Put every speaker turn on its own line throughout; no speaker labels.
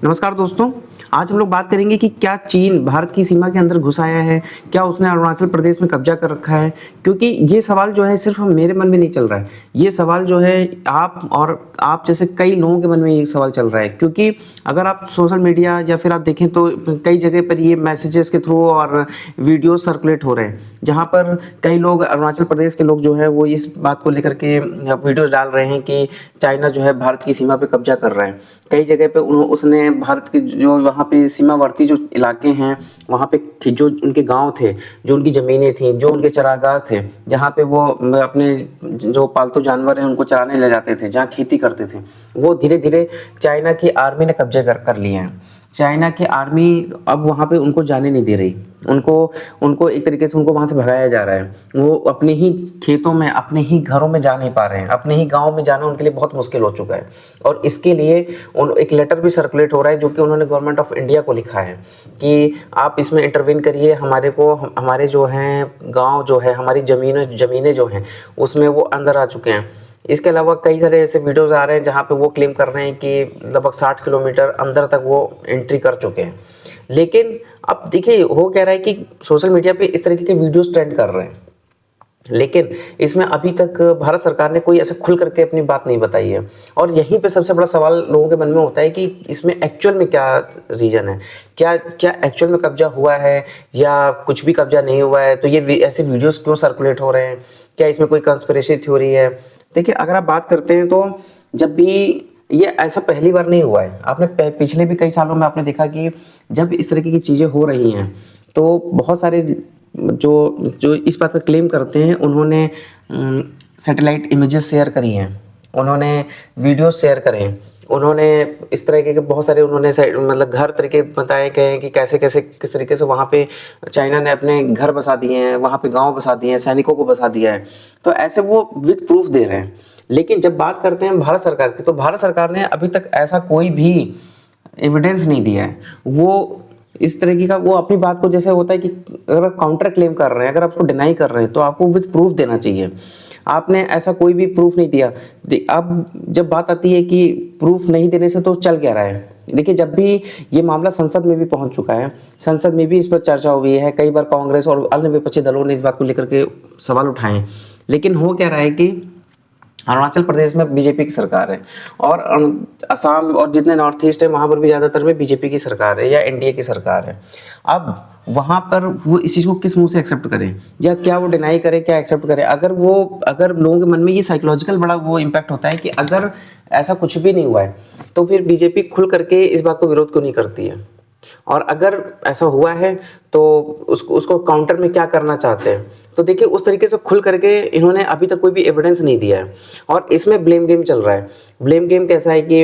नमस्कार दोस्तों, आज हम लोग बात करेंगे कि क्या चीन भारत की सीमा के अंदर घुस आया है? क्या उसने अरुणाचल प्रदेश में कब्ज़ा कर रखा है? क्योंकि ये सवाल जो है सिर्फ़ मेरे मन में नहीं चल रहा है, ये सवाल जो है आप जैसे कई लोगों के मन में ये सवाल चल रहा है। क्योंकि अगर आप सोशल मीडिया या फिर आप देखें तो कई जगह पर ये मैसेजेस के थ्रू और वीडियो सर्कुलेट हो रहे हैं, जहाँ पर कई लोग अरुणाचल प्रदेश के लोग जो है वो इस बात को लेकर के वीडियोज़ डाल रहे हैं कि चाइना जो है भारत की सीमा पे कब्ज़ा कर रहा है। कई जगह पे उसने भारत के जो वहाँ पे सीमावर्ती जो इलाके हैं, वहाँ पे जो उनके गाँव थे, जो उनकी ज़मीनें थीं, जो उनके चरागाह थे, जहाँ पे वो अपने जो पालतू जानवर हैं उनको चराने ले जाते थे, जहाँ खेती करते थे, वो धीरे-धीरे चाइना की आर्मी ने कब्ज़े कर लिए हैं। चाइना की आर्मी अब वहाँ पे उनको जाने नहीं दे रही। उनको उनको एक तरीके से उनको वहाँ से भगाया जा रहा है। वो अपने ही खेतों में, अपने ही घरों में जा नहीं पा रहे हैं। अपने ही गाँव में जाना उनके लिए बहुत मुश्किल हो चुका है। और इसके लिए उन एक लेटर भी सर्कुलेट हो रहा है जो कि उन्होंने गवर्नमेंट ऑफ इंडिया को लिखा है कि आप इसमें इंटरवेन करिए, हमारे जो हैं गाँव जो है, हमारी ज़मीनें जो हैं उसमें वो अंदर आ चुके हैं। इसके अलावा कई सारे ऐसे वीडियोज़ आ रहे हैं जहाँ पे वो क्लेम कर रहे हैं कि लगभग 60 किलोमीटर अंदर तक वो एंट्री कर चुके हैं। लेकिन अब देखिए हो क्या रहा है कि सोशल मीडिया पे इस तरीके के वीडियोज़ ट्रेंड कर रहे हैं। लेकिन इसमें अभी तक भारत सरकार ने कोई ऐसे खुल करके अपनी बात नहीं बताई है। और यहीं पे सबसे बड़ा सवाल लोगों के मन में होता है कि इसमें एक्चुअल में क्या रीज़न है? क्या क्या एक्चुअल में कब्ज़ा हुआ है या कुछ भी कब्ज़ा नहीं हुआ है? तो ये ऐसे वीडियोज़ क्यों सर्कुलेट हो रहे हैं? क्या इसमें कोई कंस्पिरेसी थ्योरी है? देखिए, अगर आप बात करते हैं तो जब भी ये ऐसा पहली बार नहीं हुआ है। आपने पिछले भी कई सालों में आपने देखा कि जब इस तरीके की चीज़ें हो रही हैं, तो बहुत सारे जो जो इस बात का क्लेम करते हैं, उन्होंने सैटेलाइट इमेजेस शेयर करी हैं, उन्होंने वीडियोज़ शेयर करे हैं, उन्होंने इस तरीके के बहुत सारे उन्होंने मतलब घर तरीके बताए गए हैं कि कैसे-कैसे किस तरीके से वहाँ पे चाइना ने अपने घर बसा दिए हैं, वहाँ पे गाँव बसा दिए हैं, सैनिकों को बसा दिया है। तो ऐसे वो विद प्रूफ दे रहे हैं। लेकिन जब बात करते हैं भारत सरकार की, तो भारत सरकार ने अभी तक ऐसा कोई भी एविडेंस नहीं दिया है। वो इस तरीके का वो अपनी बात को जैसे होता है कि अगर आप काउंटर क्लेम कर रहे हैं, अगर आप उसको डिनाई कर रहे हैं, तो आपको विद प्रूफ देना चाहिए। आपने ऐसा कोई भी प्रूफ नहीं दिया। अब जब बात आती है कि प्रूफ नहीं देने से तो चल क्या रहा है? देखिए, जब भी ये मामला संसद में भी पहुंच चुका है, संसद में भी इस पर चर्चा हुई है, कई बार कांग्रेस और अन्य विपक्षी दलों ने इस बात को लेकर के सवाल उठाए। लेकिन हो क्या रहा है कि अरुणाचल प्रदेश में बीजेपी की सरकार है और असम और जितने नॉर्थ ईस्ट है वहाँ पर भी ज़्यादातर में बीजेपी की सरकार है या एनडीए की सरकार है। अब वहाँ पर वो इस चीज़ को किस मुंह से एक्सेप्ट करें या क्या वो डिनाई करे, क्या एक्सेप्ट करे? अगर लोगों के मन में ये साइकोलॉजिकल बड़ा वो इम्पैक्ट होता है कि अगर ऐसा कुछ भी नहीं हुआ है, तो फिर बीजेपी खुल करके इस बात को विरोध क्यों नहीं करती है? और अगर ऐसा हुआ है तो उसको काउंटर में क्या करना चाहते हैं? तो देखिए, उस तरीके से खुल करके इन्होंने अभी तक कोई भी एविडेंस नहीं दिया है और इसमें ब्लेम गेम चल रहा है। ब्लेम गेम कैसा है कि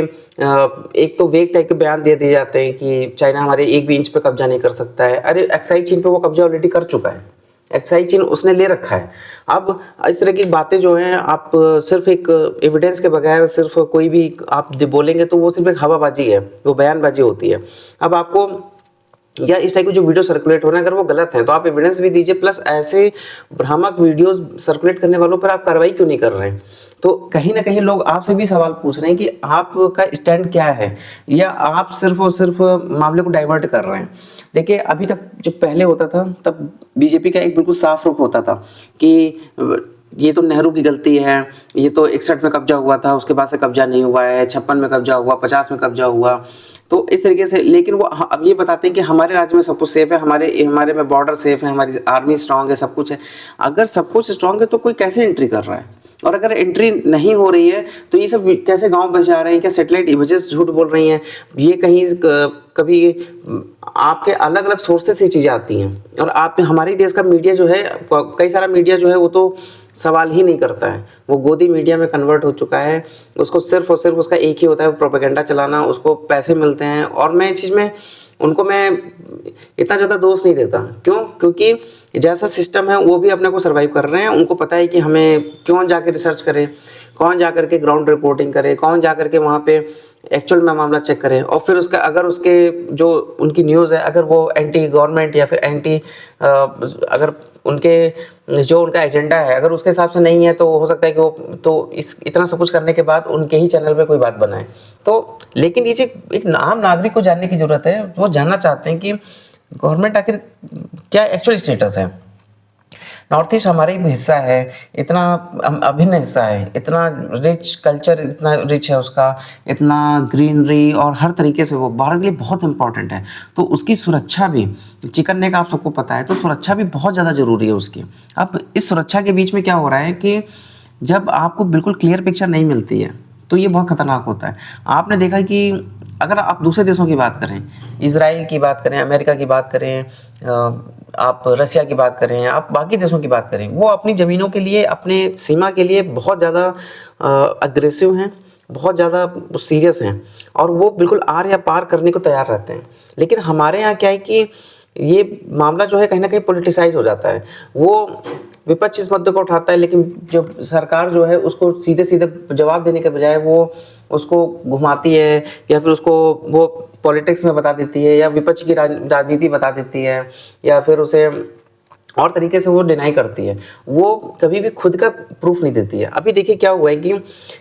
एक तो वेग टाइप के बयान दे दिए जाते हैं कि चाइना हमारे 1 भी इंच पे कब्जा नहीं कर सकता है। अरे एक्साई चीन पे वो कब्जा ऑलरेडी कर चुका है। एक्साई चीन उसने ले रखा है। अब इस तरह की बातें जो हैं आप सिर्फ एक एविडेंस के बगैर सिर्फ कोई भी आप बोलेंगे तो वो सिर्फ एक हवाबाजी है, वो बयानबाजी होती है। अब आपको या इस टाइप की जो वीडियो सर्कुलेट हो रहे हैं अगर वो गलत हैं तो आप एविडेंस भी दीजिए, प्लस ऐसे भ्रामक वीडियोस सर्कुलेट करने वालों पर आप कार्रवाई क्यों नहीं कर रहे हैं? तो कहीं ना कहीं लोग आपसे भी सवाल पूछ रहे हैं कि आपका स्टैंड क्या है या आप सिर्फ और सिर्फ मामले को डाइवर्ट कर रहे हैं। देखिए, अभी तक जब पहले होता था तब बीजेपी का एक बिल्कुल साफ रुख होता था कि ये तो नेहरू की गलती है, ये तो 61 में कब्जा हुआ था, उसके बाद से कब्जा नहीं हुआ है, 56 में कब्जा हुआ, 50 में कब्जा हुआ। तो इस तरीके से, लेकिन वो अब ये बताते हैं कि हमारे राज्य में सब कुछ सेफ है, हमारे में बॉर्डर सेफ है, हमारी आर्मी स्ट्रांग है, सब कुछ है। अगर सब कुछ स्ट्रांग है तो कोई कैसे एंट्री कर रहा है? और अगर एंट्री नहीं हो रही है तो ये सब कैसे गांव बस जा रहे हैं? क्या सैटेलाइट इमेजेस झूठ बोल रही हैं? ये कहीं कभी आपके अलग अलग सोर्सेस से चीज़ें आती हैं और आप हमारे देश का मीडिया जो है, कई सारा मीडिया जो है वो तो सवाल ही नहीं करता है, वो गोदी मीडिया में कन्वर्ट हो चुका है। उसको सिर्फ और सिर्फ उसका एक ही होता है, प्रोपेगेंडा चलाना, उसको पैसे मिलते हैं। और मैं इस चीज़ में उनको मैं इतना ज़्यादा दोष नहीं देता। क्यों? क्योंकि जैसा सिस्टम है वो भी अपने को सर्वाइव कर रहे हैं। उनको पता है कि हमें कौन जाके रिसर्च करे, कौन जा करके ग्राउंड रिपोर्टिंग करे, कौन जा करके वहाँ पे एक्चुअल में मामला चेक करे और फिर उसका अगर उसके जो उनकी न्यूज़ है अगर वो एंटी गवर्नमेंट या फिर एंटी अगर उनके जो उनका एजेंडा है अगर उसके हिसाब से नहीं है तो हो सकता है कि वो तो इस इतना सब कुछ करने के बाद उनके ही चैनल पे कोई बात बनाए। तो लेकिन ये चीज़ एक आम नागरिक को जानने की ज़रूरत है, वो जानना चाहते हैं कि गवर्नमेंट आखिर क्या एक्चुअल स्टेटस है। नॉर्थ ईस्ट हमारा ही हिस्सा है, इतना अभिन्न हिस्सा है, इतना रिच कल्चर, इतना रिच है उसका, इतना ग्रीनरी और हर तरीके से वो भारत के लिए बहुत इंपॉर्टेंट है। तो उसकी सुरक्षा भी, चिकन नेक आप सबको पता है, तो सुरक्षा भी बहुत ज़्यादा ज़रूरी है उसकी। अब इस सुरक्षा के बीच में क्या हो रहा है कि जब आपको बिल्कुल क्लियर पिक्चर नहीं मिलती है तो ये बहुत खतरनाक होता है। आपने देखा कि अगर आप दूसरे देशों की बात करें, इजराइल की बात करें, अमेरिका की बात करें, आप रसिया की बात करें, आप बाकी देशों की बात करें, वो अपनी ज़मीनों के लिए, अपने सीमा के लिए बहुत ज़्यादा अग्रेसिव हैं, बहुत ज़्यादा सीरियस हैं और वो बिल्कुल आर या पार करने को तैयार रहते हैं। लेकिन हमारे यहाँ क्या है कि ये मामला जो है कहीं ना कहीं पॉलिटिसाइज हो जाता है। वो विपक्ष इस मुद्दे को उठाता है, लेकिन जो सरकार जो है उसको सीधे सीधे जवाब देने के बजाय वो उसको घुमाती है या फिर उसको वो पॉलिटिक्स में बता देती है या विपक्ष की राजनीति बता देती है या फिर उसे और तरीके से वो डिनाई करती है। वो कभी भी खुद का प्रूफ नहीं देती है। अभी देखिए क्या हुआ है कि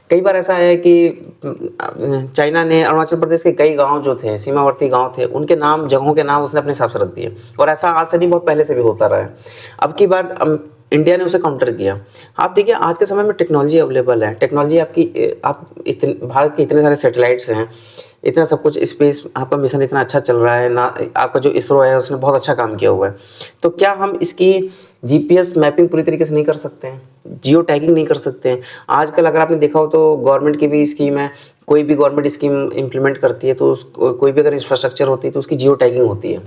कई बार ऐसा है कि चाइना ने अरुणाचल प्रदेश के कई गांव जो थे, सीमावर्ती गांव थे, उनके नाम, जगहों के नाम उसने अपने हिसाब से रख दिए और ऐसा आज से नहीं, बहुत पहले से भी होता रहा है। अब की बार इंडिया ने उसे काउंटर किया। आप देखिए आज के समय में टेक्नोलॉजी अवेलेबल है, टेक्नोलॉजी आपकी, आप इतने भारत के इतने सारे सैटेलाइट्स हैं, इतना सब कुछ, स्पेस आपका मिशन इतना अच्छा चल रहा है ना, आपका जो इसरो है उसने बहुत अच्छा काम किया हुआ है। तो क्या हम इसकी जीपीएस मैपिंग पूरी तरीके से नहीं कर सकते हैं, जियो टैगिंग नहीं कर सकते हैं? आजकल अगर आपने देखा हो तो गवर्नमेंट की भी स्कीम है, कोई भी गवर्नमेंट स्कीम इम्प्लीमेंट करती है तो कोई भी अगर इंफ्रास्ट्रक्चर होती है तो उसकी जियो टैगिंग होती है।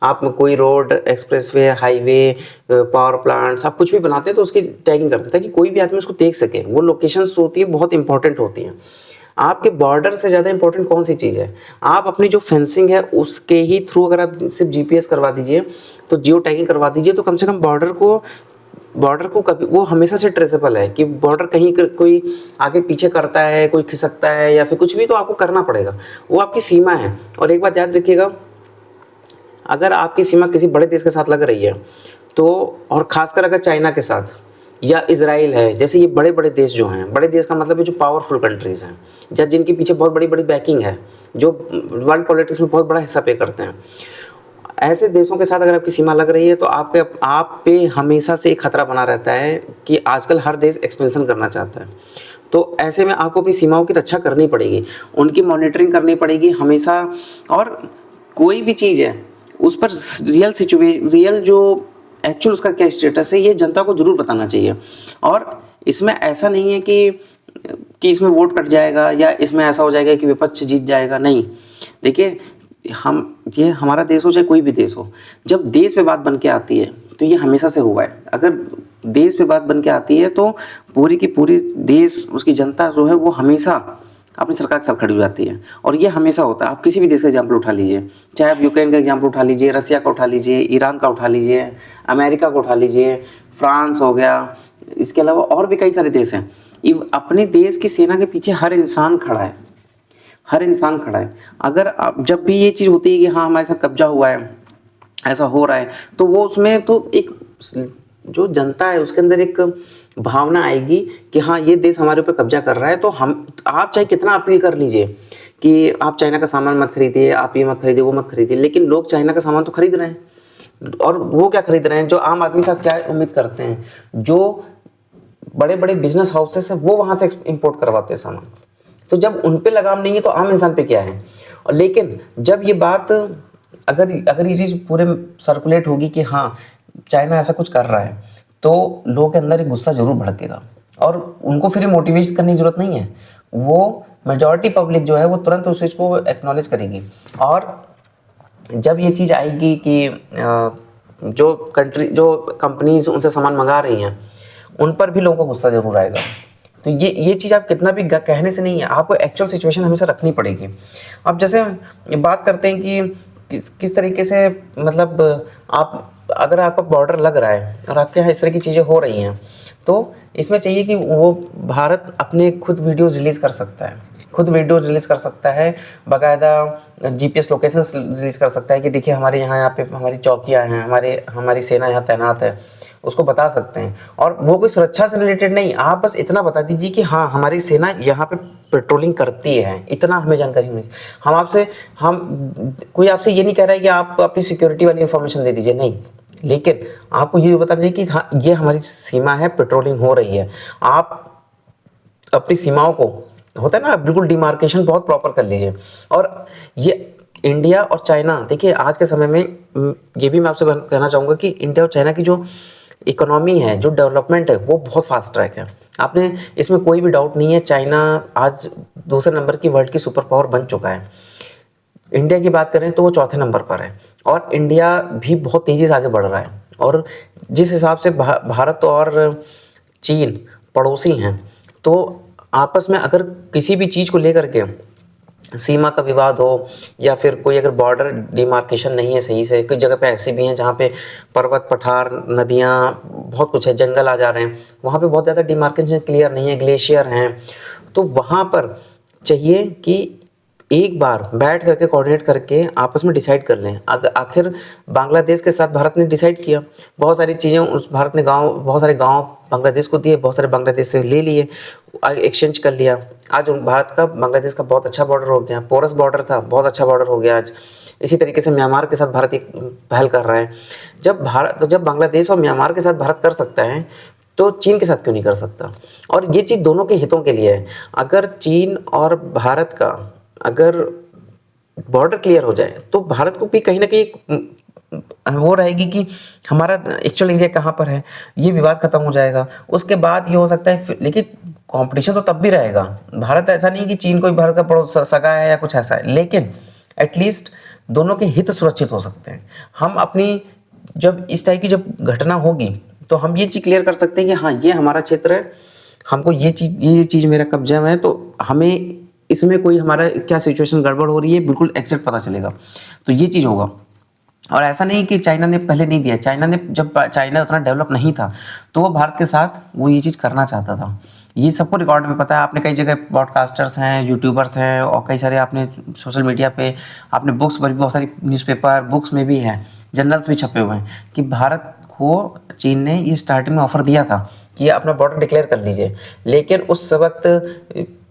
आप कोई road, expressway, highway, power plants, आप कुछ भी बनाते हैं तो उसकी टैगिंग करते हैं ताकि कोई भी आदमी उसको देख सके। वो लोकेशंस होती है बहुत इंपॉर्टेंट होती हैं। आपके बॉर्डर से ज़्यादा इंपॉर्टेंट कौन सी चीज़ है? आप अपनी जो फेंसिंग है उसके ही थ्रू अगर आप सिर्फ जीपीएस करवा दीजिए, तो जियो टैगिंग करवा दीजिए, तो कम से कम बॉर्डर को कभी वो हमेशा से ट्रेसेबल है कि बॉर्डर कहीं कोई आगे पीछे करता है, कोई खिसकता है या फिर कुछ भी, तो आपको करना पड़ेगा। वो आपकी सीमा है। और एक बात याद रखिएगा, अगर आपकी सीमा किसी बड़े देश के साथ लग रही है तो, और खासकर अगर चाइना के साथ या इजराइल है, जैसे ये बड़े बड़े देश जो हैं, बड़े देश का मतलब है जो पावरफुल कंट्रीज़ हैं, या जिनके पीछे बहुत बड़ी बड़ी बैकिंग है, जो वर्ल्ड पॉलिटिक्स में बहुत बड़ा हिस्सा पे करते हैं, ऐसे देशों के साथ अगर आपकी सीमा लग रही है तो आप पे हमेशा से एक खतरा बना रहता है कि आजकल हर देश एक्सपेंशन करना चाहता है। तो ऐसे में आपको अपनी सीमाओं की रक्षा करनी पड़ेगी, उनकी मॉनिटरिंग करनी पड़ेगी हमेशा। और कोई भी चीज़ है उस पर रियल जो एक्चुअल उसका क्या स्टेटस है, ये जनता को जरूर बताना चाहिए। और इसमें ऐसा नहीं है कि इसमें वोट कट जाएगा या इसमें ऐसा हो जाएगा कि विपक्ष जीत जाएगा, नहीं। देखिए, ये हमारा देश हो चाहे कोई भी देश हो, जब देश पे बात बन के आती है तो ये हमेशा से हुआ है। अगर देश पे बात बन के आती है तो पूरी की पूरी देश, उसकी जनता जो है वो हमेशा अपनी सरकार के साथ खड़ी हो जाती है। और ये हमेशा होता है। आप किसी भी देश का एग्जाम्पल उठा लीजिए, चाहे आप यूक्रेन का एग्जाम्पल उठा लीजिए, रसिया का उठा लीजिए, ईरान का उठा लीजिए, अमेरिका का उठा लीजिए, फ्रांस हो गया, इसके अलावा और भी कई सारे देश हैं। अपने देश की सेना के पीछे हर इंसान खड़ा है, हर इंसान खड़ा है। अगर जब भी ये चीज़ होती है कि हाँ हमारे साथ कब्जा हुआ है, ऐसा हो रहा है, तो वो उसमें तो एक जो जनता है उसके अंदर एक भावना आएगी कि हाँ ये देश हमारे ऊपर कब्जा कर रहा है। तो आप चाहे कितना अपील कर लीजिए कि आप चाइना का सामान मत खरीदिए, आप ये मत खरीदिए, वो मत खरीदिए, लेकिन लोग चाइना का सामान तो खरीद रहे हैं। और वो क्या खरीद रहे हैं, जो आम आदमी साहब क्या उम्मीद करते हैं, जो बड़े बड़े बिजनेस हाउसेस है वो वहाँ से इम्पोर्ट करवाते हैं सामान। तो जब उन पे लगाम नहीं है तो आम इंसान पे क्या है। और लेकिन जब ये बात, अगर ये चीज़ पूरे सर्कुलेट होगी कि हाँ चाइना ऐसा कुछ कर रहा है, तो लोगों के अंदर एक गुस्सा जरूर भड़केगा और उनको फिर मोटिवेट करने की जरूरत नहीं है। वो मेजॉरिटी पब्लिक जो है वो तुरंत उस चीज़ को एक्नॉलेज करेगी। और जब ये चीज़ आएगी कि जो कंपनीज उनसे सामान मंगा रही हैं, उन पर भी लोगों को गुस्सा जरूर आएगा। तो ये चीज़ आप कितना भी कहने से नहीं है, आपको एक्चुअल सिचुएशन हमेशा रखनी पड़ेगी। अब जैसे बात करते हैं कि किस तरीके से, मतलब आप अगर आपका बॉर्डर लग रहा है और आपके यहाँ इस तरह की चीज़ें हो रही हैं, तो इसमें चाहिए कि वो भारत अपने खुद वीडियोज़ रिलीज़ कर सकता है, खुद वीडियो रिलीज़ कर सकता है, बाकायदा जीपीएस लोकेशंस रिलीज़ कर सकता है कि देखिए हमारे यहाँ पे हमारी चौकियाँ हैं, हमारी सेना यहाँ तैनात है, उसको बता सकते हैं। और वो कोई सुरक्षा से रिलेटेड नहीं, आप बस इतना बता दीजिए कि हाँ, हमारी सेना यहाँ पे पेट्रोलिंग करती है, इतना हमें जानकारी होनी चाहिए। हम कोई आपसे ये नहीं कह रहा है कि आप अपनी सिक्योरिटी वाली इन्फॉर्मेशन दे दीजिए, नहीं। लेकिन आपको ये बताना चाहिए कि हाँ, ये हमारी सीमा है, पेट्रोलिंग हो रही है। आप अपनी सीमाओं को, होता है ना, बिल्कुल डिमार्केशन बहुत प्रॉपर कर लीजिए। और ये इंडिया और चाइना, देखिए आज के समय में ये भी मैं आपसे कहना चाहूँगा कि इंडिया और चाइना की जो इकोनॉमी है, जो डेवलपमेंट है, वो बहुत फास्ट ट्रैक है। आपने इसमें कोई भी डाउट नहीं है, चाइना आज दूसरे नंबर की वर्ल्ड की सुपर पावर बन चुका है। इंडिया की बात करें तो वो चौथे नंबर पर है, और इंडिया भी बहुत तेज़ी से आगे बढ़ रहा है। और जिस हिसाब से भारत और चीन पड़ोसी हैं, तो आपस में अगर किसी भी चीज़ को लेकर के सीमा का विवाद हो, या फिर कोई अगर बॉर्डर डिमार्केशन नहीं है सही से, कुछ जगह पे ऐसी भी हैं जहाँ पे पर्वत पठार, नदियाँ, बहुत कुछ है, जंगल आ जा रहे हैं, वहाँ पे बहुत ज़्यादा डिमार्केशन क्लियर नहीं है, ग्लेशियर हैं, तो वहाँ पर चाहिए कि एक बार बैठ करके कोऑर्डिनेट करके आपस में डिसाइड कर लें। आखिर बांग्लादेश के साथ भारत ने डिसाइड किया, बहुत सारी चीज़ें उस भारत ने बहुत सारे गाँव बांग्लादेश को दिए, बहुत सारे बांग्लादेश से ले लिए, एक्सचेंज कर लिया। आज भारत का बांग्लादेश का बहुत अच्छा बॉर्डर हो गया, पोरस बॉर्डर था, बहुत अच्छा बॉर्डर हो गया आज। इसी तरीके से म्यांमार के साथ भारत एक पहल कर रहा है। जब बांग्लादेश और म्यांमार के साथ भारत कर सकता है, तो चीन के साथ क्यों नहीं कर सकता? और ये चीज़ दोनों के हितों के लिए है। अगर चीन और भारत का अगर बॉर्डर क्लियर हो जाए, तो भारत को भी कहीं ना कहीं वो रहेगी कि हमारा एक्चुअल एरिया कहाँ पर है, ये विवाद खत्म हो जाएगा। उसके बाद ये हो सकता है, लेकिन कंपटीशन तो तब भी रहेगा। भारत ऐसा नहीं कि चीन कोई भारत का पड़ोस सगा है या कुछ ऐसा है, लेकिन एटलीस्ट दोनों के हित सुरक्षित हो सकते हैं। हम अपनी जब इस टाइप की जब घटना होगी, तो हम ये चीज़ क्लियर कर सकते हैं कि हाँ, ये हमारा क्षेत्र है, हमको ये चीज़ मेरा कब्जा में है, तो हमें इसमें कोई हमारा क्या सिचुएशन गड़बड़ हो रही है, बिल्कुल एग्जैक्ट पता चलेगा। तो ये चीज़ होगा। और ऐसा नहीं कि चाइना ने पहले नहीं दिया, जब चाइना उतना डेवलप नहीं था, तो वो भारत के साथ वो ये चीज़ करना चाहता था। ये सबको रिकॉर्ड में पता है। आपने कई जगह पॉडकास्टर्स हैं, यूट्यूबर्स हैं, और कई सारे आपने सोशल मीडिया पे आपने बुक्स पर भी, बहुत सारी न्यूज़पेपर बुक्स में भी है, जर्नल्स भी छपे हुए हैं कि भारत को चीन ने ये स्टार्टिंग में ऑफर दिया था कि अपना बॉर्डर डिक्लेयर कर लीजिए। लेकिन उस वक्त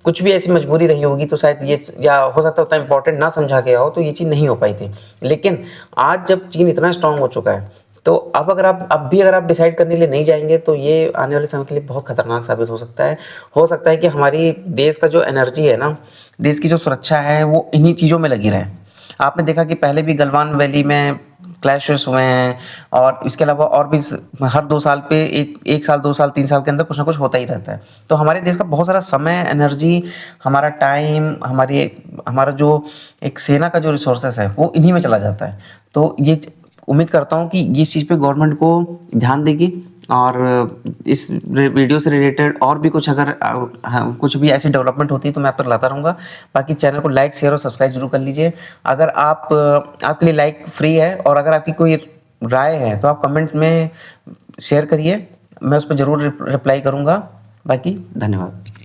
कुछ भी ऐसी मजबूरी रही होगी, तो शायद ये, या हो सकता है उतना इंपॉर्टेंट ना समझा गया हो, तो ये चीज़ नहीं हो पाई थी। लेकिन आज जब चीन इतना स्ट्रांग हो चुका है, तो अब अगर आप डिसाइड करने के लिए नहीं जाएंगे, तो ये आने वाले समय के लिए बहुत खतरनाक साबित हो सकता है। हो सकता है कि हमारी देश का जो एनर्जी है ना, देश की जो सुरक्षा है, वो इन्हीं चीज़ों में लगी रहे। आपने देखा कि पहले भी गलवान वैली में क्लैशेस हुए हैं, और इसके अलावा और भी हर 2 साल पे एक साल, 2 साल, 3 साल के अंदर कुछ ना कुछ होता ही रहता है। तो हमारे देश का बहुत सारा समय, एनर्जी, हमारा टाइम, हमारा जो एक सेना का जो रिसोर्सेस है, वो इन्हीं में चला जाता है। तो ये उम्मीद करता हूँ कि इस चीज़ पे गवर्नमेंट को ध्यान देगी, और इस वीडियो से रिलेटेड और भी कुछ अगर कुछ भी ऐसी डेवलपमेंट होती है, तो मैं आप तक लाता रहूँगा। बाकी चैनल को लाइक, शेयर और सब्सक्राइब जरूर कर लीजिए। अगर आपके लिए लाइक फ्री है, और अगर आपकी कोई राय है, तो आप कमेंट में शेयर करिए, मैं उस पर ज़रूर रिप्लाई करूँगा। बाकी धन्यवाद।